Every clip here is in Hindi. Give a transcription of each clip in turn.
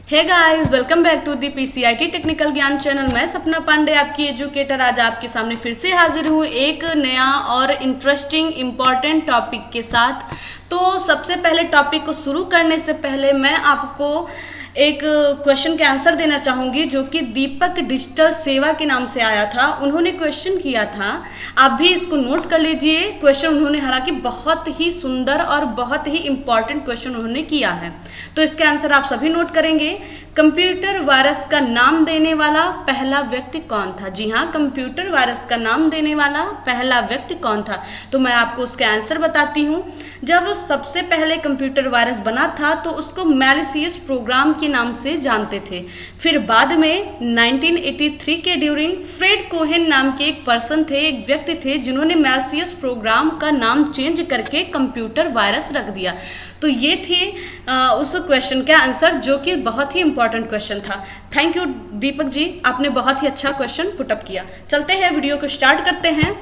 Hey guys, welcome back to the PCIT technical Gyan channel. मैं सपना पांडे, आपकी एजुकेटर, आज आपके सामने फिर से हाजिर हूँ एक नया और इंटरेस्टिंग इम्पॉर्टेंट टॉपिक के साथ। तो सबसे पहले टॉपिक को शुरू करने से पहले मैं आपको एक क्वेश्चन के आंसर देना चाहूंगी जो कि दीपक डिजिटल सेवा के नाम से आया था। उन्होंने क्वेश्चन किया था, आप भी इसको नोट कर लीजिए। क्वेश्चन उन्होंने हालांकि बहुत ही सुंदर और बहुत ही इंपॉर्टेंट क्वेश्चन उन्होंने किया है, तो इसके आंसर आप सभी नोट करेंगे। कंप्यूटर वायरस का नाम देने वाला पहला व्यक्ति कौन था? जी हाँ, कंप्यूटर वायरस का नाम देने वाला पहला व्यक्ति कौन था? तो मैं आपको उसके आंसर बताती हूँ। जब सबसे पहले कंप्यूटर वायरस बना था तो उसको मैलिशियस प्रोग्राम के नाम से जानते थे। फिर बाद में 1983 के ड्यूरिंग फ्रेड कोहेन नाम के एक पर्सन थे, एक व्यक्ति थे, जिन्होंने मैलिशियस प्रोग्राम का नाम चेंज करके कंप्यूटर वायरस रख दिया। तो ये थे उस क्वेश्चन का आंसर, जो कि बहुत ही इंपॉर्टेंट क्वेश्चन था। थैंक यू दीपक जी, आपने बहुत ही अच्छा क्वेश्चन पुटअप किया। चलते हैं, वीडियो को स्टार्ट करते हैं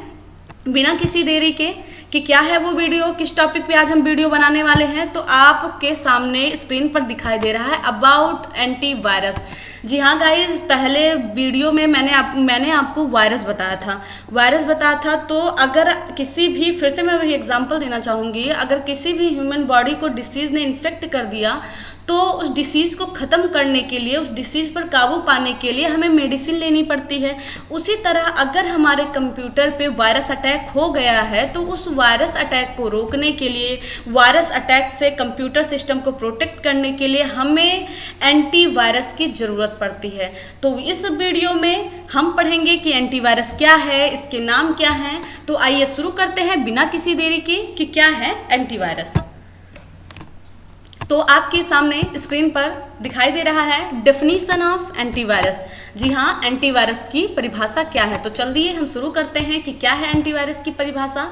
बिना किसी देरी के कि क्या है वो वीडियो, किस टॉपिक पे आज हम वीडियो बनाने वाले हैं। तो आपके सामने स्क्रीन पर दिखाई दे रहा है अबाउट एंटीवायरस। जी हाँ गाइज, पहले वीडियो में मैंने आपको वायरस बताया था। तो अगर किसी भी, फिर से मैं वही एग्जांपल देना चाहूँगी, अगर किसी भी ह्यूमन बॉडी को डिसीज ने इन्फेक्ट कर दिया तो उस डिसीज़ को ख़त्म करने के लिए, उस डिसीज़ पर काबू पाने के लिए हमें मेडिसिन लेनी पड़ती है। उसी तरह अगर हमारे कंप्यूटर पे वायरस अटैक हो गया है तो उस वायरस अटैक को रोकने के लिए, वायरस अटैक से कंप्यूटर सिस्टम को प्रोटेक्ट करने के लिए हमें एंटीवायरस की ज़रूरत पड़ती है। तो इस वीडियो में हम पढ़ेंगे कि एंटीवायरस क्या है, इसके नाम क्या हैं। तो आइए शुरू करते हैं बिना किसी देरी के कि क्या है एंटीवायरस। तो आपके सामने स्क्रीन पर दिखाई दे रहा है डेफिनेशन ऑफ एंटीवायरस। जी हाँ, एंटीवायरस की परिभाषा क्या है। तो चलिए हम शुरू करते हैं कि क्या है एंटीवायरस की परिभाषा।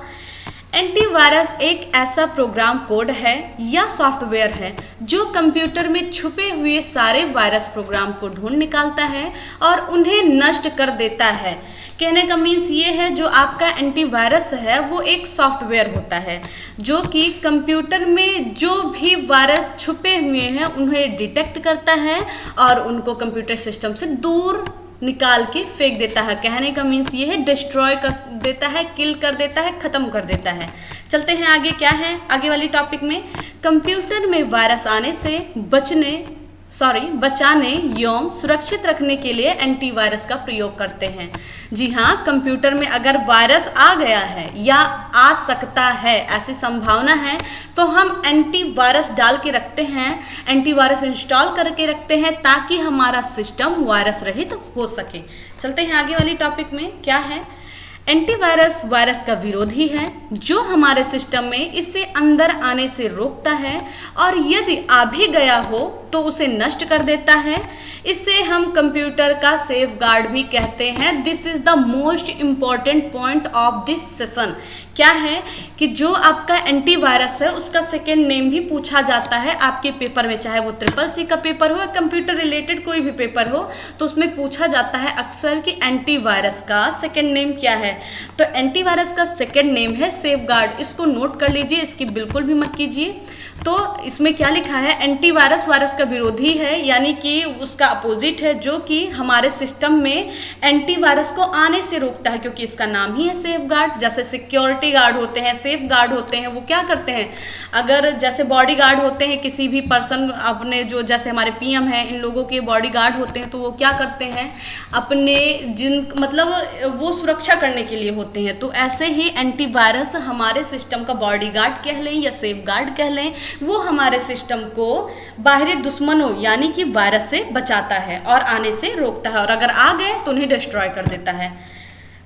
एंटीवायरस एक ऐसा प्रोग्राम कोड है या सॉफ्टवेयर है जो कंप्यूटर में छुपे हुए सारे वायरस प्रोग्राम को ढूंढ निकालता है और उन्हें नष्ट कर देता है। कहने का मीन्स ये है, जो आपका एंटीवायरस है वो एक सॉफ्टवेयर होता है जो कि कंप्यूटर में जो भी वायरस छुपे हुए हैं उन्हें डिटेक्ट करता है और उनको कंप्यूटर सिस्टम से दूर निकाल के फेंक देता है। कहने का मीन्स ये है, डिस्ट्रॉय कर देता है, किल कर देता है, खत्म कर देता है। चलते हैं आगे, क्या है आगे वाली टॉपिक में। कंप्यूटर में वायरस आने से बचाने एवं सुरक्षित रखने के लिए एंटीवायरस का प्रयोग करते हैं। जी हाँ, कंप्यूटर में अगर वायरस आ गया है या आ सकता है, ऐसी संभावना है, तो हम एंटीवायरस डाल के रखते हैं, एंटीवायरस इंस्टॉल करके रखते हैं ताकि हमारा सिस्टम वायरस रहित हो सके। चलते हैं आगे वाली टॉपिक में, क्या है एंटीवायरस। वायरस का विरोधी है जो हमारे सिस्टम में इससे अंदर आने से रोकता है और यदि आ भी गया हो तो उसे नष्ट कर देता है। इससे हम कंप्यूटर का सेफ गार्ड भी कहते हैं। This is the most important point of this session. क्या है कि जो आपका एंटीवायरस है उसका सेकेंड नेम भी पूछा जाता है आपके पेपर में, चाहे वो CCC का पेपर हो या कंप्यूटर रिलेटेड कोई भी पेपर हो, तो उसमें पूछा जाता है अक्सर कि एंटीवायरस का सेकेंड नेम क्या है। तो एंटीवायरस का सेकेंड नेम है सेफ गार्ड। इसको नोट कर लीजिए, इसकी बिल्कुल भी मत कीजिए। तो इसमें क्या लिखा है, एंटीवायरस वायरस का विरोधी है, यानी कि उसका अपोजिट है, जो कि हमारे सिस्टम में एंटीवायरस को आने से रोकता है, क्योंकि इसका नाम ही है सेफ गार्ड। जैसे सिक्योरिटी गार्ड होते हैं, सेफ गार्ड होते हैं, वो क्या करते हैं, अगर जैसे बॉडी गार्ड होते हैं किसी भी पर्सन, अपने जो जैसे हमारे PM हैं, इन लोगों के बॉडी गार्ड होते हैं, तो वो क्या करते हैं, अपने मतलब वो सुरक्षा करने के लिए होते हैं। तो ऐसे ही एंटीवायरस हमारे सिस्टम का बॉडी गार्ड कह लें या सेफ गार्ड कह लें, वो हमारे सिस्टम को बाहरी दुश्मनों यानी कि वायरस से बचाता है और आने से रोकता है, और अगर आ गए तो उन्हें डिस्ट्रॉय कर देता है।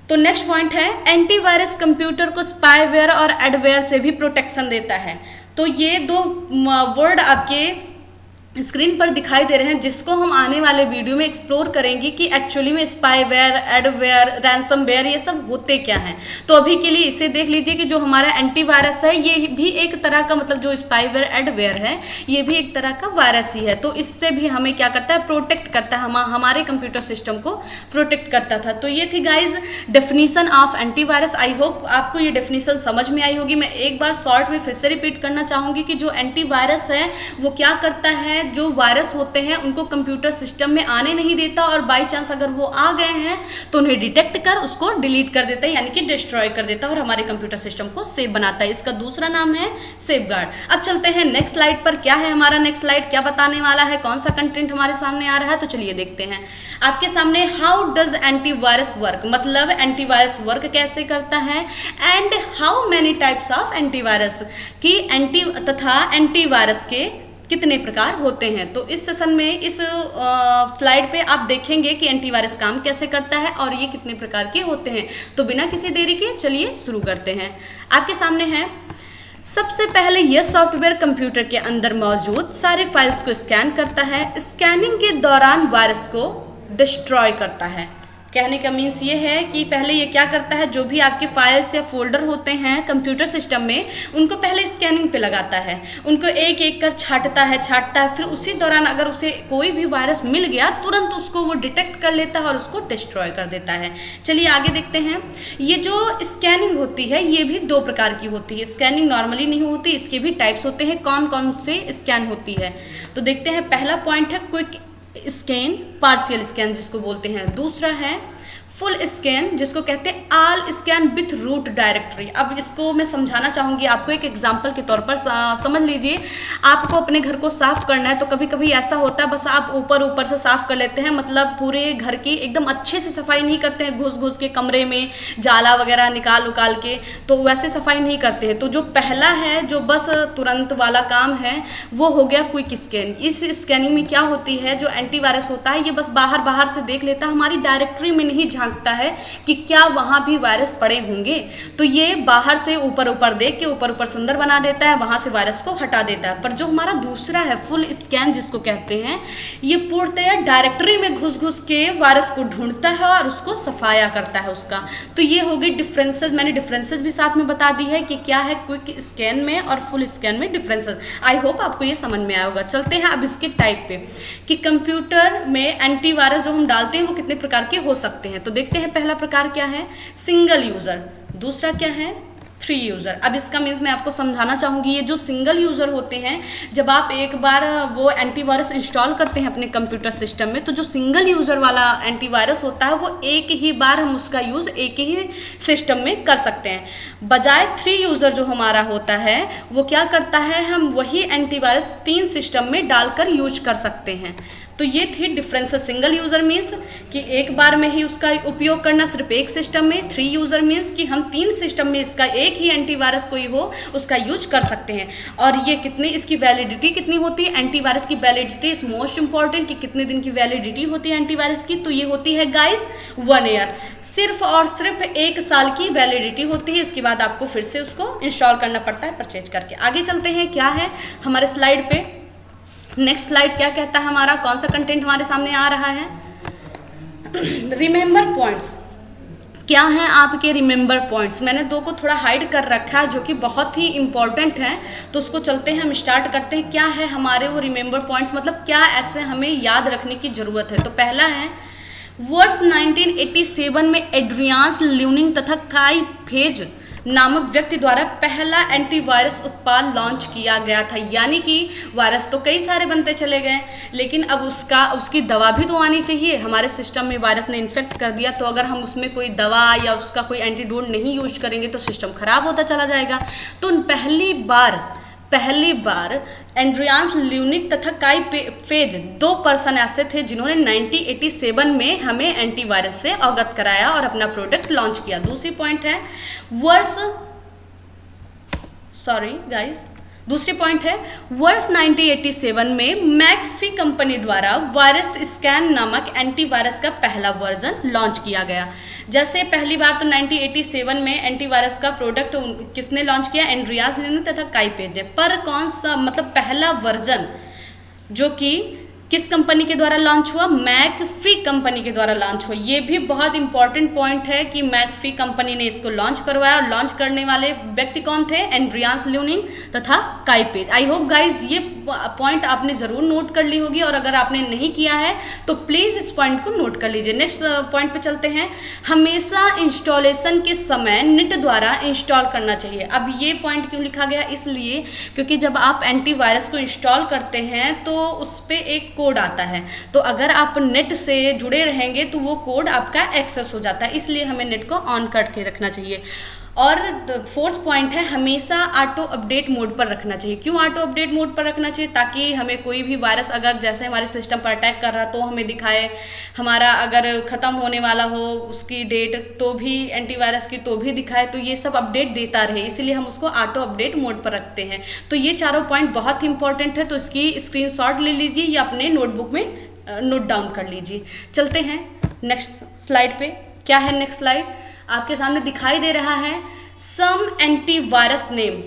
तो नेक्स्ट पॉइंट है, एंटीवायरस कंप्यूटर को स्पाईवेयर और एडवेयर से भी प्रोटेक्शन देता है। तो ये दो वर्ड आपके स्क्रीन पर दिखाई दे रहे हैं, जिसको हम आने वाले वीडियो में एक्सप्लोर करेंगे कि एक्चुअली में स्पाईवेयर, एडवेयर, रैंसमवेयर ये सब होते क्या हैं। तो अभी के लिए इसे देख लीजिए कि जो हमारा एंटीवायरस है ये भी एक तरह का, मतलब जो स्पाईवेयर, एडवेयर है, ये भी एक तरह का वायरस ही है। तो इससे भी हमें क्या करता है, प्रोटेक्ट करता है, हमारे कंप्यूटर सिस्टम को प्रोटेक्ट करता था। तो ये थी guys definition of antivirus. I hope आपको ये डेफिनेशन समझ में आई होगी। मैं एक बार शॉर्ट में फिर से रिपीट करना चाहूंगी कि जो एंटीवायरस है वो क्या करता है, हैं जो वायरस होते हैं उनको कंप्यूटर सिस्टम में आने नहीं देता, और बाई चांस अगर वो आ गए हैं तो उन्हें डिटेक्ट कर उसको डिलीट कर देता है, यानी कि डिस्ट्रॉय कर देता है और हमारे कंप्यूटर सिस्टम को सेफ बनाता है। इसका दूसरा नाम है सेफगार्ड। अब चलते हैं नेक्स्ट स्लाइड पर। क्या है हमारा नेक्स्ट स्लाइड, क्या बताने वाला है, कौन सा कंटेंट हमारे सामने आ रहा है, तो चलिए देखते हैं। आपके सामने हाउ डज एंटीवायरस वर्क, मतलब एंटीवायरस वर्क कैसे करता है, and how many types of antivirus, कि एंटी तथा एंटीवायरस के कितने प्रकार होते हैं। तो इस सेशन में इस स्लाइड पे आप देखेंगे कि एंटीवायरस काम कैसे करता है और ये कितने प्रकार के होते हैं। तो बिना किसी देरी के चलिए शुरू करते हैं। आपके सामने है, सबसे पहले यह सॉफ्टवेयर कंप्यूटर के अंदर मौजूद सारे फाइल्स को स्कैन करता है। स्कैनिंग के दौरान वायरस को डिस्ट्रॉय करता है। कहने का मीन्स ये है कि पहले ये क्या करता है, जो भी आपके फाइल्स या फोल्डर होते हैं कंप्यूटर सिस्टम में, उनको पहले स्कैनिंग पे लगाता है, उनको एक एक कर छांटता है, फिर उसी दौरान अगर उसे कोई भी वायरस मिल गया तुरंत उसको वो डिटेक्ट कर लेता है और उसको डिस्ट्रॉय कर देता है। चलिए आगे देखते हैं। ये जो स्कैनिंग होती है ये भी दो प्रकार की होती है। स्कैनिंग नॉर्मली नहीं होती, इसके भी टाइप्स होते हैं। कौन कौन से स्कैन होती है तो देखते हैं। पहला पॉइंट है क्विक स्कैन, पार्शियल स्कैन जिसको बोलते हैं। दूसरा है फुल स्कैन जिसको कहते हैं all scan with root directory. अब इसको मैं समझाना चाहूँगी आपको एक एग्जांपल के तौर पर। समझ लीजिए आपको अपने घर को साफ करना है, तो कभी कभी ऐसा होता है बस आप ऊपर से साफ कर लेते हैं, मतलब पूरे घर की एकदम अच्छे से सफाई नहीं करते हैं, घुस के कमरे में जाला वगैरह निकाल के, तो वैसे सफाई नहीं करते हैं। तो जो पहला है जो बस तुरंत वाला काम है वो हो गया क्विक स्कैन। इस स्कैनिंग में क्या होती है, जो एंटीवायरस होता है ये बस बाहर से देख लेता है, हमारी डायरेक्टरी में नहीं झांकता है कि क्या वहां भी वायरस पड़े होंगे। तो ये बाहर से ऊपर देख के ऊपर सुंदर बना देता है, वहां से वायरस को हटा देता है। पर जो हमारा दूसरा है फुल स्कैन जिसको कहते हैं, ये पूर्णतया डायरेक्टरी में घुस के वायरस को ढूंढता है और उसको सफाया करता है उसका। तो ये हो गई डिफरेंसेस। मैंने डिफरेंसेस भी साथ में बता दी है कि क्या है क्विक स्कैन में और फुल स्कैन में डिफरेंसेस। आई होप आपको ये समझ में आया होगा। चलते हैं अब इसके टाइप पे कि कंप्यूटर में एंटीवायरस जो हम डालते हैं वो कितने प्रकार के हो सकते हैं। तो देखते हैं पहला प्रकार क्या है, सिंगल यूजर। दूसरा क्या है, 3 यूजर। अब इसका मीन्स मैं आपको समझाना चाहूंगी। ये जो सिंगल यूजर होते हैं, जब आप एक बार वो एंटीवायरस इंस्टॉल करते हैं अपने कंप्यूटर सिस्टम में, तो जो सिंगल यूजर वाला एंटीवायरस होता है वो एक ही बार हम उसका यूज एक ही सिस्टम में कर सकते हैं। बजाय 3 यूजर जो हमारा होता है वो क्या करता है, हम वही एंटीवायरस 3 सिस्टम में डालकर यूज कर सकते हैं। तो ये थी डिफरेंसेस। सिंगल यूजर मीन्स कि एक बार में ही उसका उपयोग करना सिर्फ एक सिस्टम में। 3 यूजर मीन्स कि हम 3 सिस्टम में इसका एक ही एंटीवायरस कोई हो उसका यूज कर सकते हैं। और ये कितनी, इसकी वैलिडिटी कितनी होती है, एंटीवायरस की वैलिडिटी इज मोस्ट इंपॉर्टेंट, कि कितने दिन की वैलिडिटी होती है एंटीवायरस की। तो ये होती है गाइस 1 ईयर, सिर्फ और सिर्फ 1 साल की वैलिडिटी होती है। इसके बाद आपको फिर से उसको इंस्टॉल करना पड़ता है परचेज करके। आगे चलते हैं, क्या है हमारे स्लाइड पे, नेक्स्ट स्लाइड क्या कहता है हमारा, कौन सा कंटेंट हमारे सामने आ रहा है। Remember points. क्या है आपके रिमेंबर पॉइंट्स, मैंने 2 को थोड़ा हाइड कर रखा है जो कि बहुत ही इंपॉर्टेंट है। तो उसको चलते हैं, हम स्टार्ट करते हैं। क्या है हमारे वो रिमेंबर पॉइंट्स, मतलब क्या ऐसे हमें याद रखने की जरूरत है। तो पहला है, वर्ष 1987 में एड्रियान ल्यूनिंग तथा काई फेज नामक व्यक्ति द्वारा पहला एंटीवायरस उत्पाद लॉन्च किया गया था। यानी कि वायरस तो कई सारे बनते चले गए, लेकिन अब उसकी दवा भी तो आनी चाहिए। हमारे सिस्टम में वायरस ने इन्फेक्ट कर दिया, तो अगर हम उसमें कोई दवा या उसका कोई एंटीडोट नहीं यूज करेंगे तो सिस्टम खराब होता चला जाएगा। तो पहली बार एंड्रियान ल्यूनिक तथा काई फेज 2 पर्सन ऐसे थे जिन्होंने 1987 में हमें एंटीवायरस से अवगत कराया और अपना प्रोडक्ट लॉन्च किया। दूसरी पॉइंट है, दूसरी पॉइंट है, वर्ष 1987 में मैकफी कंपनी द्वारा वायरस स्कैन नामक एंटीवायरस का पहला वर्जन लॉन्च किया गया। जैसे पहली बार तो 1987 में एंटीवायरस का प्रोडक्ट किसने लॉन्च किया, एंड्रियान ल्यूनिक तथा काई फेज ने। पर कौन सा, मतलब पहला वर्जन जो कि किस कंपनी के द्वारा लॉन्च हुआ? मैकफी कंपनी के द्वारा लॉन्च हुआ। ये भी बहुत इंपॉर्टेंट पॉइंट है कि मैकफी कंपनी ने इसको लॉन्च करवाया और लॉन्च करने वाले व्यक्ति कौन थे? एंड्रियास ल्यूनिंग तथा काई पेज। आई होप गाइज ये पॉइंट आपने जरूर नोट कर ली होगी, और अगर आपने नहीं किया है तो प्लीज इस पॉइंट को नोट कर लीजिए। नेक्स्ट पॉइंट पे चलते हैं। हमेशा इंस्टॉलेशन के समय निट द्वारा इंस्टॉल करना चाहिए। अब ये पॉइंट क्यों लिखा गया? इसलिए क्योंकि जब आप एंटीवायरस को इंस्टॉल करते हैं तो उस पर एक कोड आता है, तो अगर आप नेट से जुड़े रहेंगे तो वो कोड आपका एक्सेस हो जाता है, इसलिए हमें नेट को ऑन करके रखना चाहिए। और फोर्थ पॉइंट है, हमेशा ऑटो अपडेट मोड पर रखना चाहिए। क्यों ऑटो अपडेट मोड पर रखना चाहिए? ताकि हमें कोई भी वायरस अगर जैसे हमारे सिस्टम पर अटैक कर रहा तो हमें दिखाए, हमारा अगर ख़त्म होने वाला हो उसकी डेट तो भी एंटीवायरस की तो भी दिखाए, तो ये सब अपडेट देता रहे, इसीलिए हम उसको ऑटो अपडेट मोड पर रखते हैं। तो ये चारों पॉइंट बहुत ही इंपॉर्टेंट है, तो इसकी स्क्रीनशॉट ले लीजिए या अपने नोटबुक में नोट डाउन कर लीजिए। चलते हैं नेक्स्ट स्लाइड पे। क्या है नेक्स्ट स्लाइड? आपके सामने दिखाई दे रहा है सम एंटीवायरस नेम।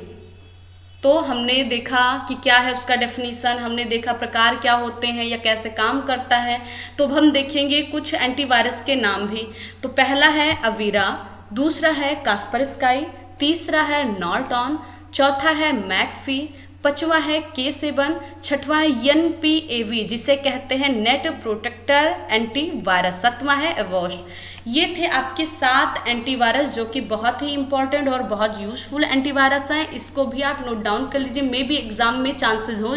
तो हमने देखा कि क्या है उसका डेफिनेशन, हमने देखा प्रकार क्या होते हैं या कैसे काम करता है। तो हम देखेंगे कुछ एंटीवायरस के नाम भी। तो पहला है अवीरा, दूसरा है कास्परस्काई, तीसरा है नॉर्टन, चौथा है मैकफी, पांचवा है K7, छठवा है NPAV जिसे कहते हैं नेट प्रोटेक्टर एंटीवायरस, सातवां है एवोस्ट। ये थे आपके 7 एंटीवायरस जो कि बहुत ही इंपॉर्टेंट और बहुत यूजफुल एंटीवायरस हैं। इसको भी आप नोट डाउन कर लीजिए, मे भी एग्जाम में चांसेस हो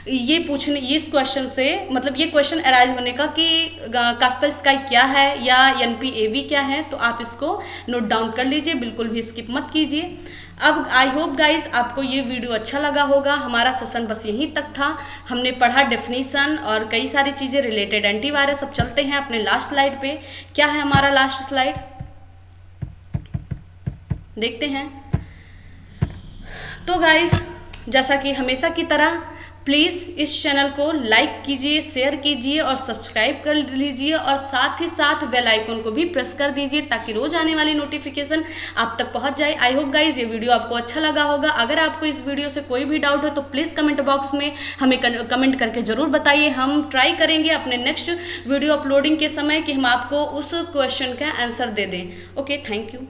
ये पूछने, ये इस क्वेश्चन से, मतलब ये क्वेश्चन अराइज होने का कि कास्परस्काई क्या है या NPAV क्या है, तो आप इसको नोट डाउन कर लीजिए, बिल्कुल भी स्किप मत कीजिए। अब आई होप गाइज आपको ये वीडियो अच्छा लगा होगा। हमारा सेशन बस यहीं तक था। हमने पढ़ा डेफिनेशन और कई सारी चीज़ें रिलेटेड एंटीवायरस। अब चलते हैं अपने लास्ट स्लाइड पे। क्या है हमारा लास्ट स्लाइड? देखते हैं। तो गाइज जैसा कि हमेशा की तरह प्लीज़ इस चैनल को लाइक कीजिए, शेयर कीजिए और सब्सक्राइब कर लीजिए, और साथ ही साथ बेल आइकन को भी प्रेस कर दीजिए ताकि रोज आने वाली नोटिफिकेशन आप तक पहुंच जाए। आई होप गाइज ये वीडियो आपको अच्छा लगा होगा। अगर आपको इस वीडियो से कोई भी डाउट हो तो प्लीज़ कमेंट बॉक्स में हमें कमेंट करके ज़रूर बताइए। हम ट्राई करेंगे अपने नेक्स्ट वीडियो अपलोडिंग के समय कि हम आपको उस क्वेश्चन का आंसर दे दें। Okay, thank you.